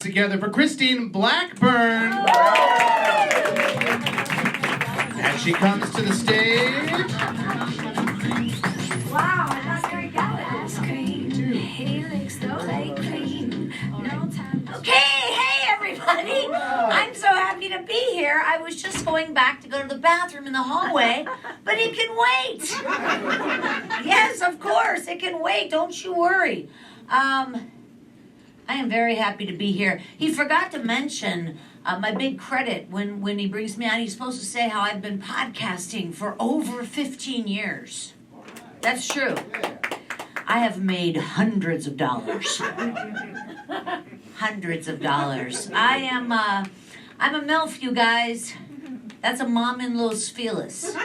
Together for Christine Blackburn. As she comes to the stage. Wow, I lost my ice cream. He licks the white cream. No time. Okay, hey everybody. I'm so happy to be here. I was just going back to go to the bathroom in the hallway, but it can wait. Yes, of course, it can wait. Don't you worry. I am very happy to be here. He forgot to mention my big credit when he brings me out. He's supposed to say how I've been podcasting for over 15 years. That's true. I have made hundreds of dollars. Hundreds of dollars. I'm a MILF, you guys. That's a mom in Los Feliz.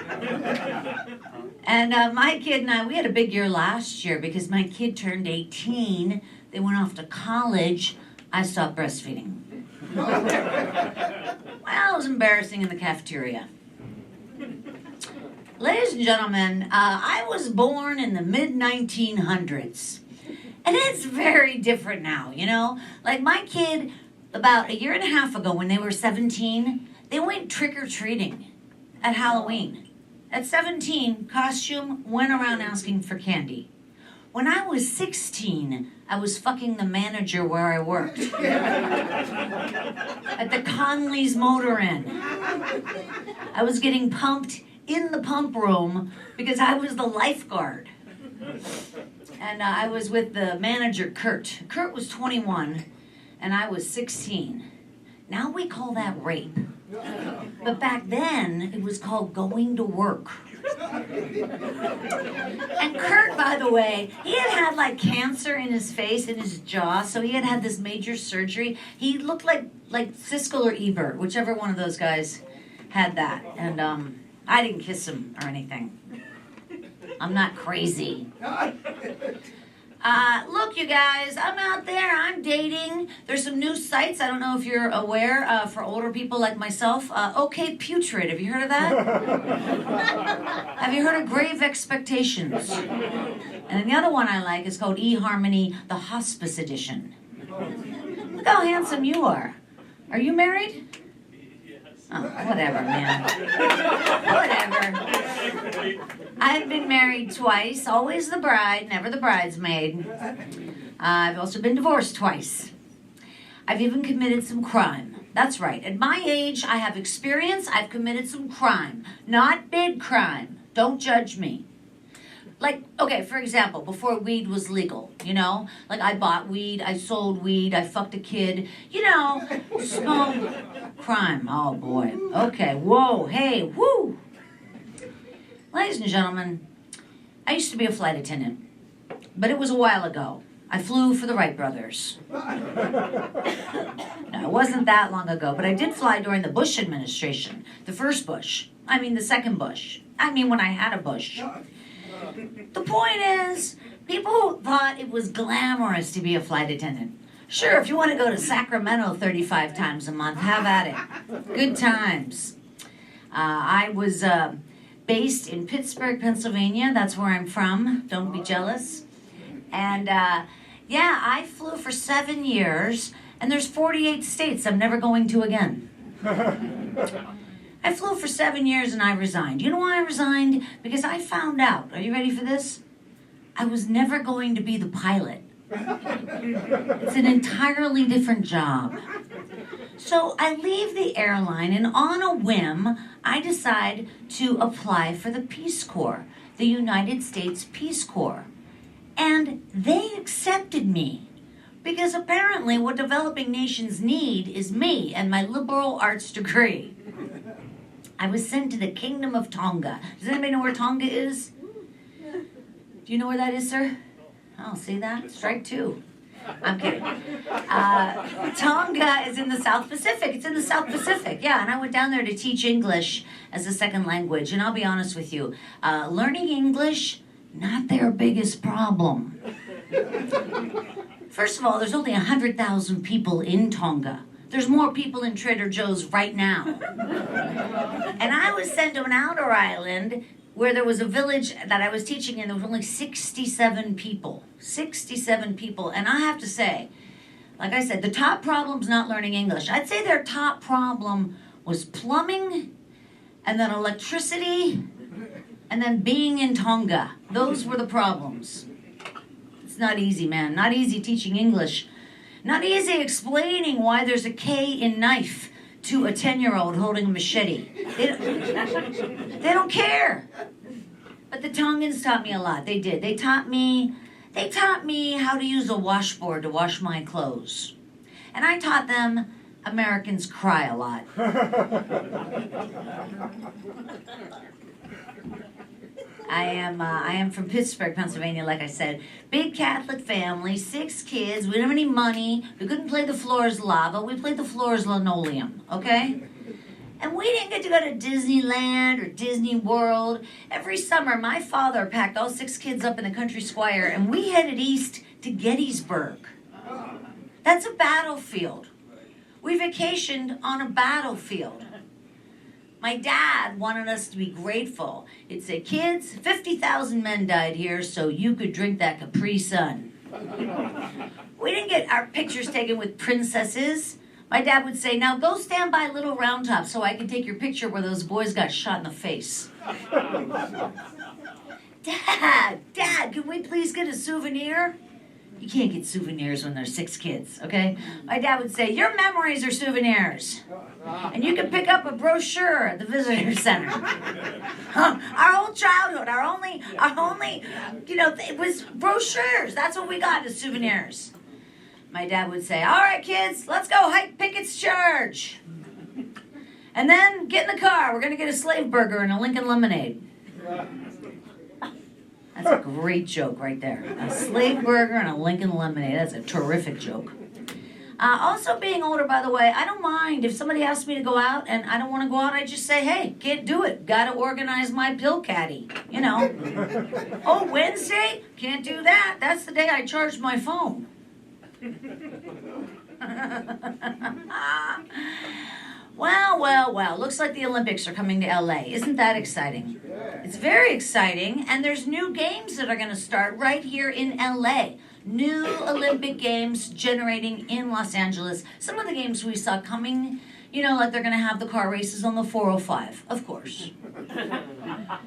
And my kid and I, we had a big year last year because my kid turned 18. They went off to college. I stopped breastfeeding. Well, it was embarrassing in the cafeteria. Ladies and gentlemen, I was born in the mid-1900s. And it's very different now, you know? Like my kid, about a year and a half ago when they were 17, they went trick-or-treating at Halloween. At 17, costume, went around asking for candy. When I was 16, I was fucking the manager where I worked. At the Conley's Motor Inn. I was getting pumped in the pump room because I was the lifeguard. And I was with the manager, Kurt. Kurt was 21, and I was 16. Now we call that rape. But back then, it was called going to work. And Kurt, by the way, he had like cancer in his face, in his jaw, so he had this major surgery. He looked like Siskel or Ebert, whichever one of those guys had that. And I didn't kiss him or anything. I'm not crazy. Look, you guys, I'm out there. I'm dating. There's some new sites. I don't know if you're aware for older people like myself. OK Putrid. Have you heard of that? Have you heard of Grave Expectations? And then the other one I like is called eHarmony, the Hospice Edition. Look how handsome you are. Are you married? Oh, whatever, man. Whatever. I've been married twice, always the bride, never the bridesmaid. I've also been divorced twice. I've even committed some crime. That's right. At my age, I have experience. I've committed some crime. Not big crime. Don't judge me. Like, okay, for example, before weed was legal, you know? Like, I bought weed, I sold weed, I fucked a kid. You know, smoke, crime. Oh, boy. Okay, whoa, hey, woo! Ladies and gentlemen, I used to be a flight attendant, but it was a while ago. I flew for the Wright brothers. No, it wasn't that long ago, but I did fly during the Bush administration. The first Bush. I mean, the second Bush. I mean, when I had a Bush. The point is, people thought it was glamorous to be a flight attendant. Sure, if you want to go to Sacramento 35 times a month, have at it. Good times. I was based in Pittsburgh, Pennsylvania. That's where I'm from. Don't be jealous. And yeah, I flew for 7 years, and there's 48 states I'm never going to again. I flew for 7 years and I resigned. You know why I resigned? Because I found out, are you ready for this? I was never going to be the pilot. It's an entirely different job. So I leave the airline and on a whim, I decide to apply for the Peace Corps, the United States Peace Corps. And they accepted me. Because apparently what developing nations need is me and my liberal arts degree. I was sent to the Kingdom of Tonga. Does anybody know where Tonga is? Do you know where that is, sir? Oh, see that? Strike two. I'm kidding. Tonga is in the South Pacific. It's in the South Pacific, yeah. And I went down there to teach English as a second language. And I'll be honest with you, learning English, not their biggest problem. First of all, there's only 100,000 people in Tonga. There's more people in Trader Joe's right now. And I was sent to an outer island where there was a village that I was teaching in. There was only 67 people. 67 people. And I have to say, Like I said, the top problem's not learning English. I'd say their top problem was plumbing, and then electricity, and then being in Tonga. Those were the problems. It's not easy, man. Not easy teaching English. Not easy explaining why there's a K in knife to a 10-year-old holding a machete. They don't care. But the Tongans taught me a lot. They did. They taught me how to use a washboard to wash my clothes. And I taught them Americans cry a lot. I am from Pittsburgh, Pennsylvania, like I said. Big Catholic family, 6 kids. We didn't have any money. We couldn't play the floor as lava. We played the floor as linoleum, okay? And we didn't get to go to Disneyland or Disney World. Every summer, my father packed all 6 kids up in the country square, and we headed east to Gettysburg. That's a battlefield. We vacationed on a battlefield. My dad wanted us to be grateful. He'd say, kids, 50,000 men died here so you could drink that Capri Sun. We didn't get our pictures taken with princesses. My dad would say, now go stand by Little Round Top so I can take your picture where those boys got shot in the face. Dad, can we please get a souvenir? You can't get souvenirs when there's 6 kids, okay? My dad would say, your memories are souvenirs. And you can pick up a brochure at the visitor center. Our whole childhood, our only, it was brochures. That's what we got as souvenirs. My dad would say, all right, kids, let's go hike Pickett's Charge. And then get in the car. We're going to get a slave burger and a Lincoln lemonade. That's a great joke right there. A slave burger and a Lincoln lemonade. That's a terrific joke. Also being older, by the way, I don't mind if somebody asks me to go out and I don't want to go out, I just say, hey, can't do it. Got to organize my pill caddy, you know. Oh, Wednesday? Can't do that. That's the day I charged my phone. Well. Looks like the Olympics are coming to LA. Isn't that exciting? It's very exciting, and there's new games that are going to start right here in LA. New Olympic Games generating in Los Angeles. Some of the games we saw coming, like they're going to have the car races on the 405, of course.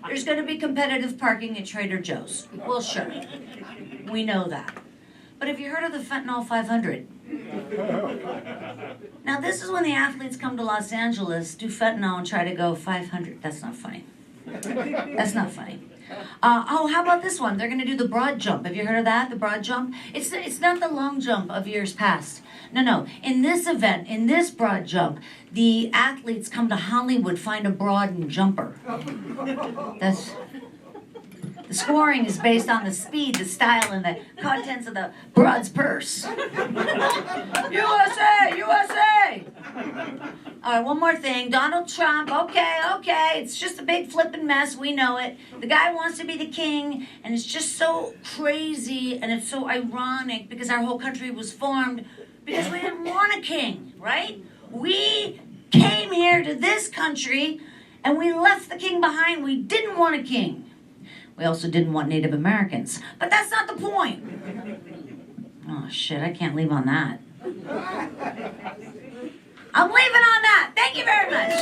There's going to be competitive parking at Trader Joe's. Well, sure. We know that. But have you heard of the Fentanyl 500? Now, this is when the athletes come to Los Angeles, do fentanyl, and try to go 500. That's not funny. That's not funny. How about this one? They're going to do the broad jump. Have you heard of that, the broad jump? It's not the long jump of years past. No. In this event, in this broad jump, the athletes come to Hollywood, find a broad and jumper. The scoring is based on the speed, the style, and the contents of the broad's purse. USA! All right, one more thing. Donald Trump, okay. It's just a big flipping mess. We know it. The guy wants to be the king, and it's just so crazy, and it's so ironic because our whole country was formed because we didn't want a king, right? We came here to this country, and we left the king behind. We didn't want a king. We also didn't want Native Americans. But that's not the point. Oh, shit, I can't leave on that. I'm leaving on that. Thank you very much.